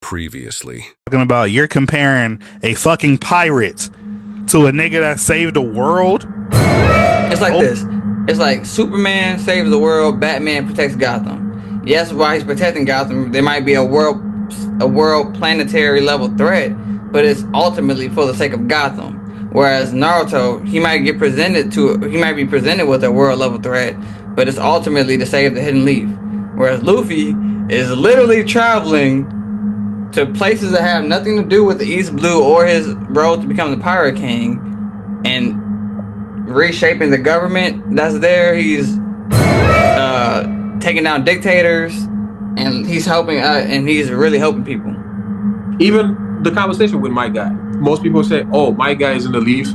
Previously. Talking about you're comparing a fucking pirate to a nigga that saved the world. It's like this. It's like Superman saves the world, Batman protects Gotham. Yes, while he's protecting Gotham, there might be a world planetary level threat, but it's ultimately for the sake of Gotham. Whereas Naruto, he might be presented with a world level threat, but it's ultimately to save the Hidden Leaf. Whereas Luffy is literally traveling to places that have nothing to do with the East Blue or his road to become the Pirate King, and reshaping the government that's there. He's taking down dictators, and he's helping, and he's really helping people. Even the conversation with my guy, most people say, "Oh, my guy is in the Leaf.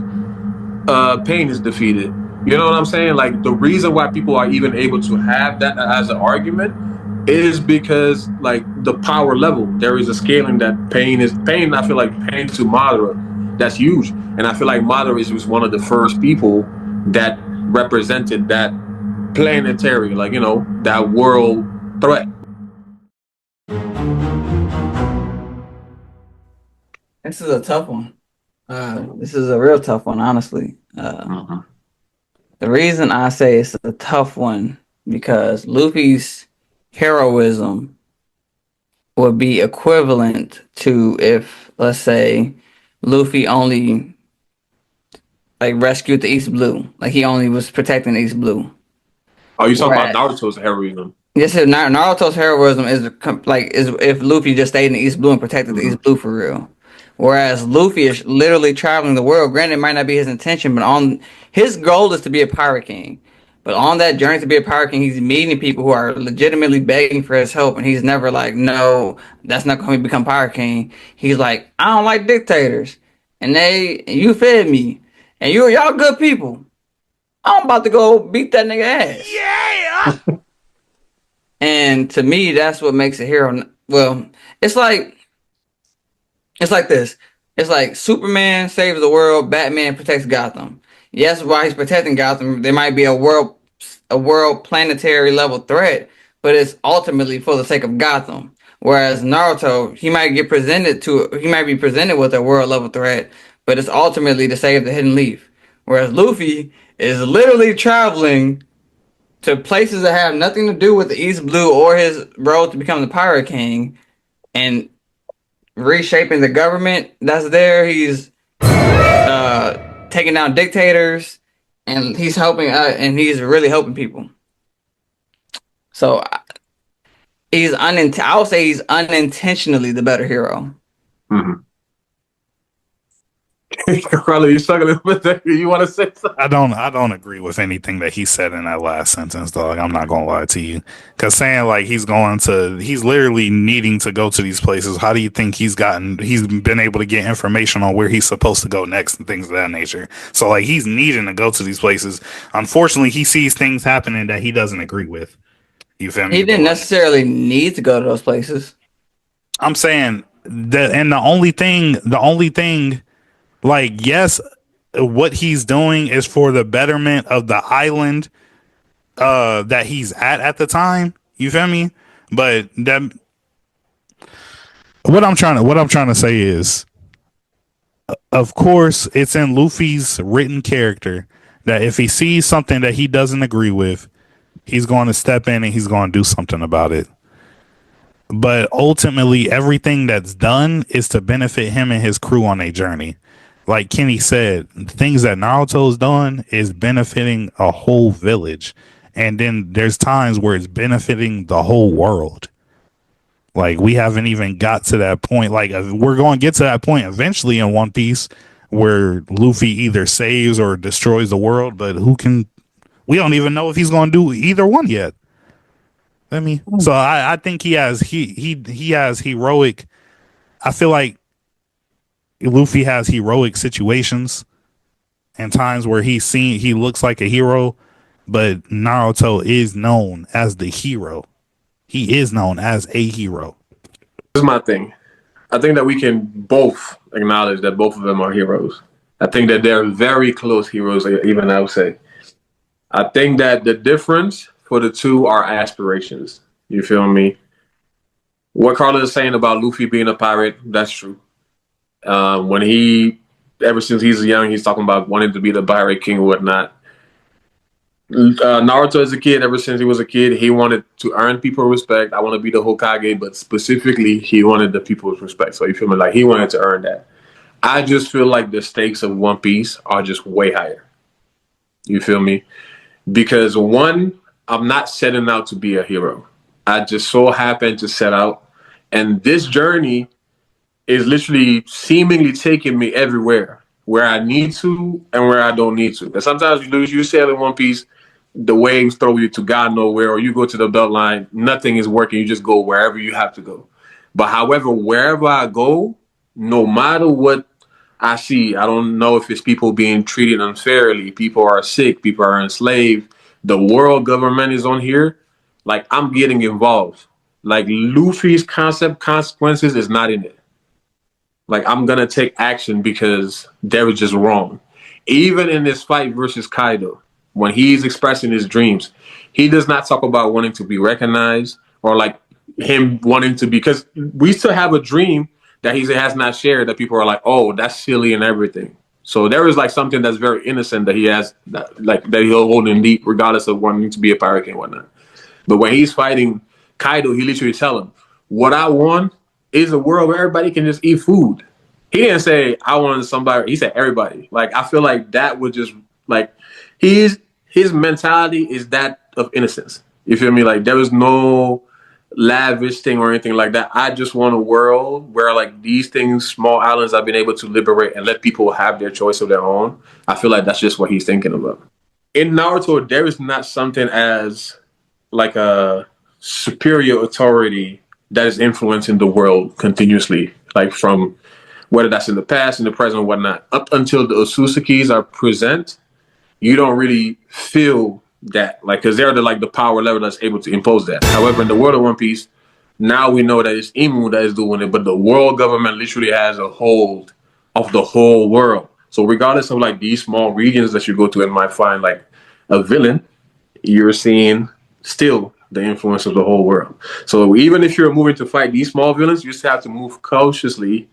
Pain is defeated." You know what I'm saying? Like, the reason why people are even able to have that as an argument is because, like, the power level, there is a scaling that pain. I feel like pain to Madara, that's huge. And I feel like Madara was one of the first people that represented that planetary, like, you know, that world threat. This is a tough one. This is a real tough one, honestly. The reason I say it's a tough one because Luffy's heroism would be equivalent to if, let's say, Luffy only rescued the East Blue, like he only was protecting the East Blue. Oh, you talking about Naruto's heroism? Yes, Naruto's heroism is if Luffy just stayed in the East Blue and protected the East Blue for real. Whereas Luffy is literally traveling the world. Granted, it might not be his intention, but his goal is to be a pirate king. But on that journey to be a pirate king, he's meeting people who are legitimately begging for his help, and he's never like, no, that's not going to become pirate king. He's like, I don't like dictators, and you fed me, and y'all good people. I'm about to go beat that nigga ass. Yeah. And to me, that's what makes a hero. Well, it's like this. It's like Superman saves the world, Batman protects Gotham. Yes, while he's protecting Gotham, there might be a world planetary level threat, but it's ultimately for the sake of Gotham. Whereas Naruto, he might be presented with a world level threat, but it's ultimately to save the Hidden Leaf. Whereas Luffy is literally traveling to places that have nothing to do with the East Blue or his road to become the Pirate King, and reshaping the government that's there. He's taking down dictators, and he's helping, and he's really helping people. So I would say he's unintentionally the better hero. Mm-hmm. Carly, you struggling with that? You want to say something? I don't agree with anything that he said in that last sentence, dog. I'm not gonna lie to you. Cause saying like he's literally needing to go to these places. How do you think he's been able to get information on where he's supposed to go next and things of that nature? So like he's needing to go to these places. Unfortunately, he sees things happening that he doesn't agree with. You feel me? He didn't necessarily need to go to those places. I'm saying that, and the only thing, like, yes, what he's doing is for the betterment of the island that he's at the time. You feel me? But that what I'm trying to say is, of course, it's in Luffy's written character that if he sees something that he doesn't agree with, he's going to step in and he's going to do something about it. But ultimately, everything that's done is to benefit him and his crew on a journey. Like Kenny said, things that Naruto's done is benefiting a whole village. And then there's times where it's benefiting the whole world. Like, we haven't even got to that point. Like, we're going to get to that point eventually in One Piece where Luffy either saves or destroys the world. But we don't even know if he's going to do either one yet. So I think he has heroic. I feel like Luffy has heroic situations and times where he looks like a hero, but Naruto is known as the hero. He is known as a hero. This is my thing. I think that we can both acknowledge that both of them are heroes. I think that they're very close heroes, even I would say. I think that the difference for the two are aspirations. You feel me? What Carla is saying about Luffy being a pirate, that's true. When ever since he's young, he's talking about wanting to be the pirate king or whatnot. Naruto as a kid, ever since he was a kid, he wanted to earn people respect. I want to be the Hokage, but specifically, he wanted the people's respect. So you feel me? Like he wanted to earn that. I just feel like the stakes of One Piece are just way higher. You feel me? Because one, I'm not setting out to be a hero. I just so happen to set out, and this journey is literally seemingly taking me everywhere where I need to and where I don't need to. Because sometimes you sail in One Piece, the waves throw you to God nowhere, or you go to the belt line, nothing is working. You just go wherever you have to go. But however, wherever I go, no matter what I see, I don't know if it's people being treated unfairly, people are sick, people are enslaved, the world government is on here. Like I'm getting involved. Like Luffy's concept consequences is not in it. Like I'm gonna take action because they were just wrong. Even in this fight versus Kaido, when he's expressing his dreams, he does not talk about wanting to be recognized or like him wanting to be, because we still have a dream that he has not shared that people are like, oh, that's silly and everything. So there is like something that's very innocent that he has that he'll hold in deep, regardless of wanting to be a pirate and whatnot. But when he's fighting Kaido, he literally tell him, "What I want is a world where everybody can just eat food." He didn't say I wanted somebody. He said everybody. Like I feel like that would just like his mentality is that of innocence. You feel me? Like there was no lavish thing or anything like that. I just want a world where like these things, small islands, I've been able to liberate and let people have their choice of their own. I feel like that's just what he's thinking about. In Naruto, there is not something as like a superior authority that is influencing the world continuously, like from whether that's in the past, in the present, or whatnot. Up until the Osusakis are present, you don't really feel that, like, because they're the power level that's able to impose that. However, in the world of One Piece, now we know that it's Imu that is doing it, but the world government literally has a hold of the whole world. So regardless of like these small regions that you go to and might find like a villain, you're seeing still the influence of the whole world. So even if you're moving to fight these small villains, you still have to move cautiously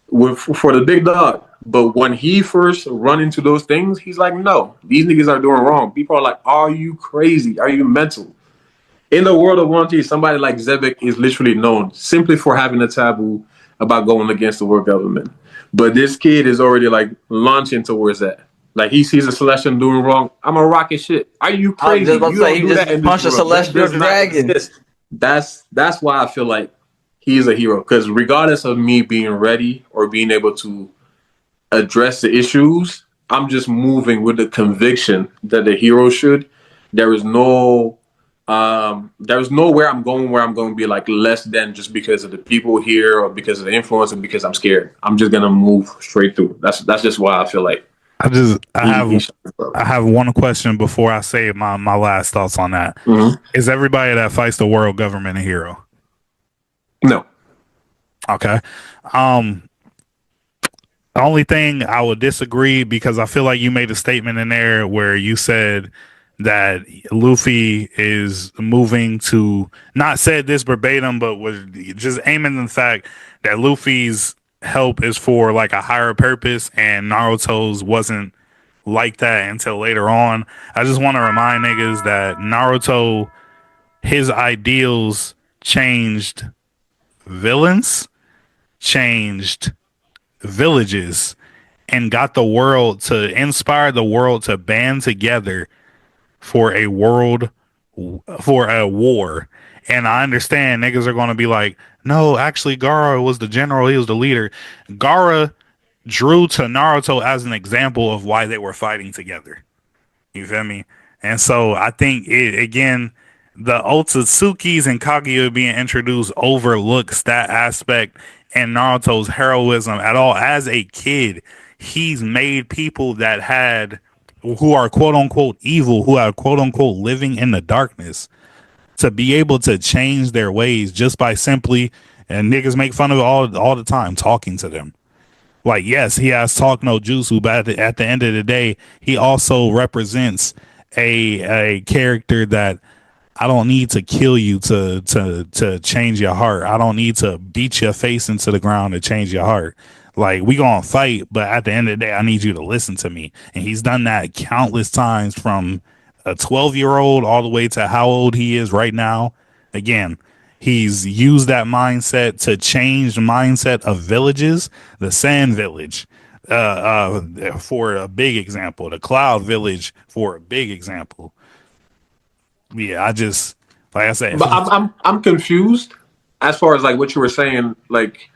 for the big dog. But when he first run into those things, he's like, no, these niggas are doing wrong. People are like, are you crazy? Are you mental? In the world of One Piece, somebody like Zebek is literally known simply for having a taboo about going against the world government. But this kid is already like launching towards that. Like he sees a celestial doing wrong. I'm a rocket shit. Are you I was crazy? just about to You say don't he do that just in this punched a world. That celestial does not dragon. exist. That's why I feel like he's a hero. Because regardless of me being ready or being able to address the issues, I'm just moving with the conviction that the hero should. There is no there's nowhere I'm going where I'm going to be like less than just because of the people here or because of the influence and because I'm scared. I'm just gonna move straight through. That's just why I feel like I just I he, he have I have one question before I say my last thoughts on that. Mhm. Is everybody that fights the world government a hero? No. Okay. Um the only thing I would disagree, because I feel like you made a statement in there where you said that Luffy is moving to, not said this verbatim, but was just aiming the fact that Luffy's help is for like a higher purpose and Naruto's wasn't like that until later on. I just want to remind niggas that Naruto, his ideals changed villains, changed villages, and got the world to inspire the world to band together for a world for a war. And I understand niggas are going to be like, no, actually, Gara was the general, he was the leader. Gara drew to Naruto as an example of why they were fighting together. You feel me? And so I think it again, the Otsutsuki's and Kaguya being introduced overlooks that aspect and Naruto's heroism at all. As a kid, he's made people that had who are quote unquote evil, who are quote unquote living in the darkness, to be able to change their ways just by simply, and niggas make fun of it all the time, talking to them. Like, yes, he has talk no jutsu, but at the end of the day, he also represents a character that I don't need to kill you to change your heart. I don't need to beat your face into the ground to change your heart. Like, we gonna fight, but at the end of the day, I need you to listen to me. And he's done that countless times, from a 12-year-old all the way to how old he is right now. Again, he's used that mindset to change the mindset of villages. The Sand Village, for a big example. The Cloud Village, for a big example. Yeah, I just, like I said, But I'm confused as far as like what you were saying, like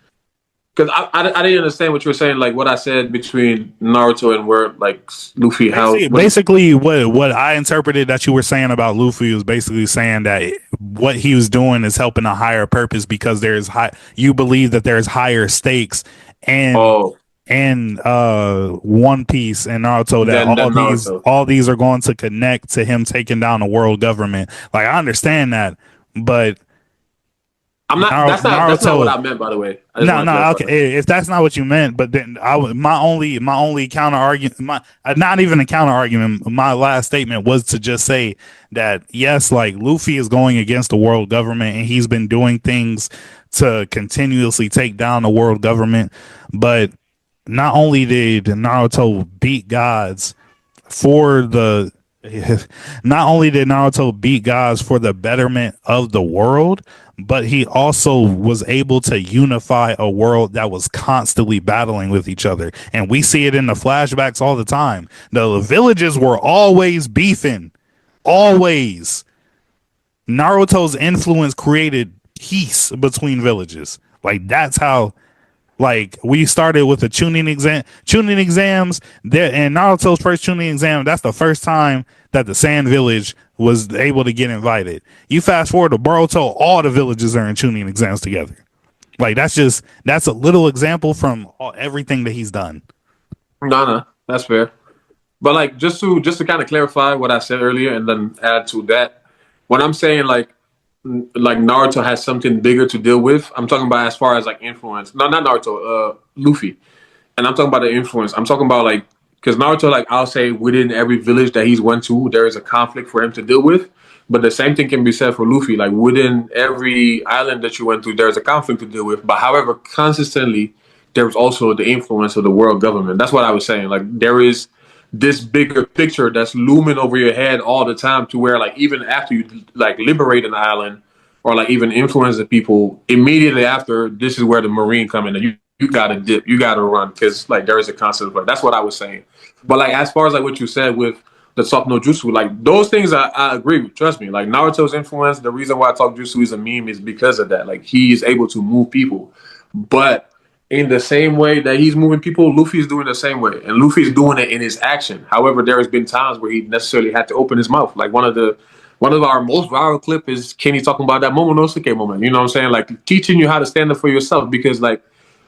because I didn't understand what you were saying, like what I said between Naruto and where like Luffy, how basically what I interpreted that you were saying about Luffy was basically saying that what he was doing is helping a higher purpose, because you believe that there's higher stakes and oh One Piece and Naruto, that then Naruto. all these are going to connect to him taking down the world government. Like, I understand that, but I'm not. That's not what Naruto. I meant, by the way. I just No, want to no, clarify that. okay. If that's not what you meant, but then my only counter argument, not even a counter argument. My last statement was to just say that yes, like, Luffy is going against the world government, and he's been doing things to continuously take down the world government. But not only did Naruto beat gods for the not only did Naruto beat gods for the betterment of the world, but he also was able to unify a world that was constantly battling with each other. And we see it in the flashbacks all the time. The villages were always beefing. Always. Naruto's influence created peace between villages. Like, that's how, like, we started with the tuning exams there, and Naruto's first tuning exam. That's the first time that the Sand Village was able to get invited. You fast forward to Boruto, all the villages are in tuning exams together. Like, that's a little example from everything that he's done. No, that's fair. But like just to kind of clarify what I said earlier, and then add to that, when I'm saying like Naruto has something bigger to deal with, I'm talking about as far as like influence. No, not Naruto. Luffy. And I'm talking about the influence. I'm talking about like because Naruto, like I'll say, within every village that he's went to, there is a conflict for him to deal with. But the same thing can be said for Luffy. Like within every island that you went to, there's a conflict to deal with. But however, consistently, there's also the influence of the world government. That's what I was saying. Like there is this bigger picture that's looming over your head all the time, to where like even after you like liberate an island or like even influence the people, immediately after, this is where the marine come in, and you gotta dip, you gotta run, because like there is a constant fight. That's what I was saying. But like as far as like what you said with the soft no jutsu, like those things I agree with. Trust me, like Naruto's influence, the reason why I talk jutsu is a meme is because of that. Like he is able to move people, but in the same way that he's moving people, Luffy's doing the same way, and Luffy's doing it in his action. However, there has been times where he necessarily had to open his mouth. Like one of our most viral clip is Kenny talking about that Momonosuke moment. You know what I'm saying? Like teaching you how to stand up for yourself, because like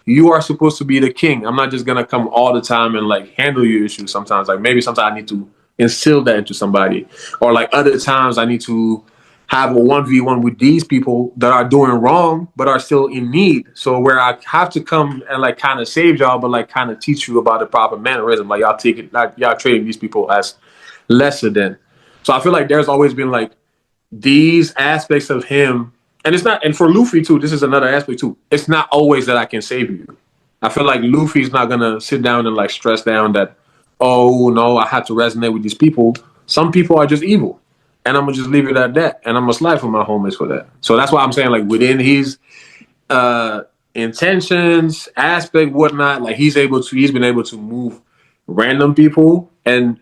you are supposed to be the king. I'm not just gonna come all the time and like handle your issues. Sometimes, like maybe sometimes I need to instill that into somebody, or like other times I need to have a 1v1 with these people that are doing wrong but are still in need. So where I have to come and like kind of save y'all, but like kind of teach you about the proper mannerism. Like y'all take it, like y'all treating these people as lesser than. So I feel like there's always been like these aspects of him, and it's not. And for Luffy too, this is another aspect too. It's not always that I can save you. I feel like Luffy's not gonna sit down and like stress down that, oh no, I have to resonate with these people. Some people are just evil, and I'm gonna just leave it at that, and I'm gonna slide for my homies for that. So that's why I'm saying like within his intentions, aspect, whatnot, like he's been able to move random people. And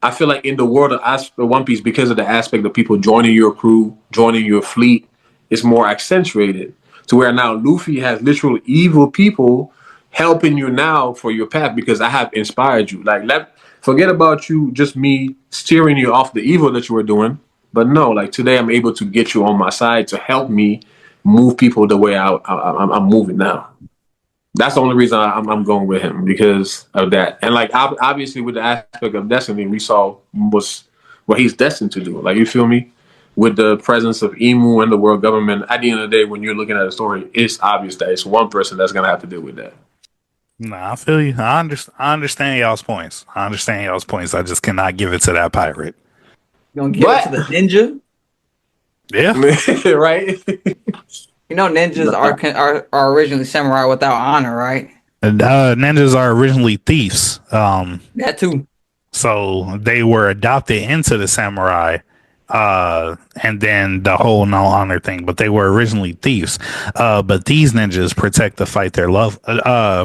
I feel like in the world of One Piece, because of the aspect of people joining your crew, joining your fleet, it's more accentuated, to where now Luffy has literal evil people helping you now for your path, because I have inspired you. Like forget about you, just me steering you off the evil that you were doing. But no, like today I'm able to get you on my side to help me move people the way I'm moving now. That's the only reason I'm going with him, because of that. And like obviously with the aspect of destiny, we saw was what he's destined to do. Like you feel me? With the presence of Emu and the world government, at the end of the day, when you're looking at a story, it's obvious that it's one person that's gonna have to deal with that. Nah, I feel you. I understand y'all's points. I understand y'all's points. I just cannot give it to that pirate. You gonna give it to But the ninja? Yeah. Right? You know, ninjas are originally samurai without honor, right? Ninjas are originally thieves. That too. So they were adopted into the samurai, and then the whole no honor thing. But they were originally thieves. But these ninjas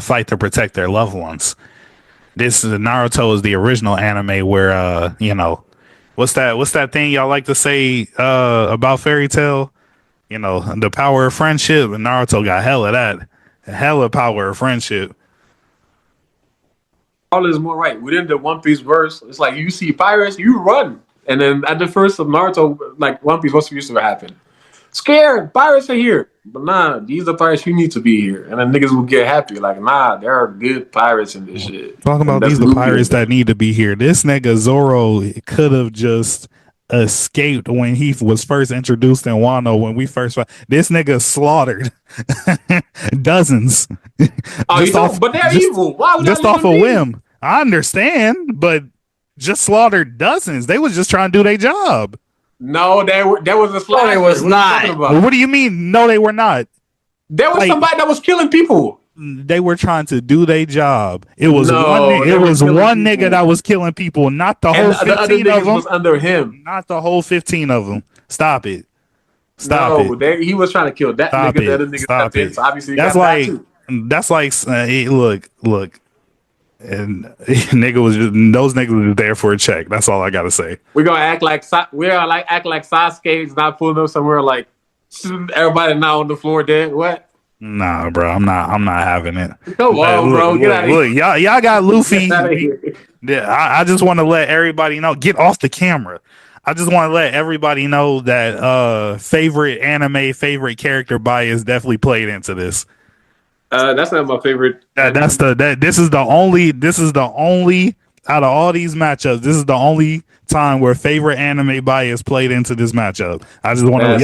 fight to protect their loved ones. This is Naruto is the original anime where what's that thing y'all like to say about fairy tale? The power of friendship, and Naruto got hella power of friendship. All is more right. Within the One Piece verse, it's like you see pirates, you run. And then at the first of Naruto, like One Piece, what's used to happen? Scared, pirates are here. But nah, these are pirates you need to be here. And then niggas will get happy. Like, nah, there are good pirates in this shit. Talking about these the pirates that need to be here. This nigga Zoro could have just escaped when he was first introduced in Wano. When we first this nigga slaughtered dozens. But they're evil. Why would just off a whim? I understand, but just slaughtered dozens. They was just trying to do their job. No, there was a slaughter. No, it was not. What do you mean? No, they were not. There was somebody that was killing people. They were trying to do their job. It was one nigga that was killing people, not the whole 15 of them. Was under him. Not the whole 15 of them. Stop it. He was trying to kill that nigga. The other nigga stepped in. So obviously that's like look. And those niggas were there for a check. That's all I gotta say. We're gonna act like Sasuke's not pulling up somewhere like everybody now on the floor dead. What? Nah, bro, I'm not having it. Come on, bro. Get out of here. Look, y'all got Luffy. I just want to let everybody know. Get off the camera. I just want to let everybody know that favorite anime, favorite character bias definitely played into this. That's not my favorite. This is the only out of all these matchups. This is the only time where favorite anime bias played into this matchup. I just want to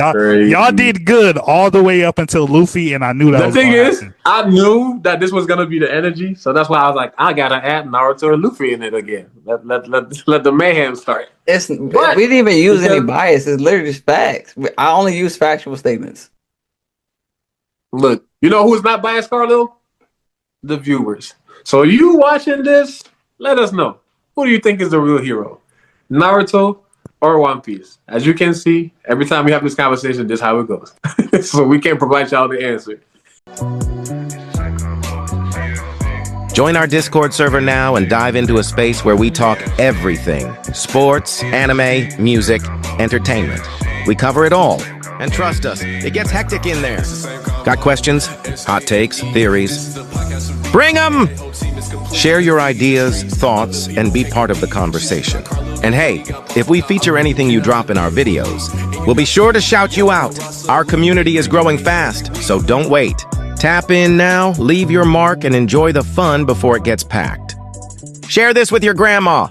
y'all did good all the way up until Luffy, and I knew that. The thing is, I knew that this was gonna be the energy, so that's why I was like, I gotta add Naruto and Luffy in it again. Let the mayhem start. We didn't even use any bias. It's literally just facts. I only use factual statements. Look, you know who's not biased, Carlo? The viewers. So you watching this, let us know. Who do you think is the real hero? Naruto or One Piece? As you can see, every time we have this conversation, this is how it goes. So we can't provide y'all the answer. Join our Discord server now and dive into a space where we talk everything. Sports, anime, music, entertainment. We cover it all. And trust us, it gets hectic in there. Got questions, hot takes, theories? Bring them! Share your ideas, thoughts, and be part of the conversation. And hey, if we feature anything you drop in our videos, we'll be sure to shout you out. Our community is growing fast, so don't wait. Tap in now, leave your mark, and enjoy the fun before it gets packed. Share this with your grandma.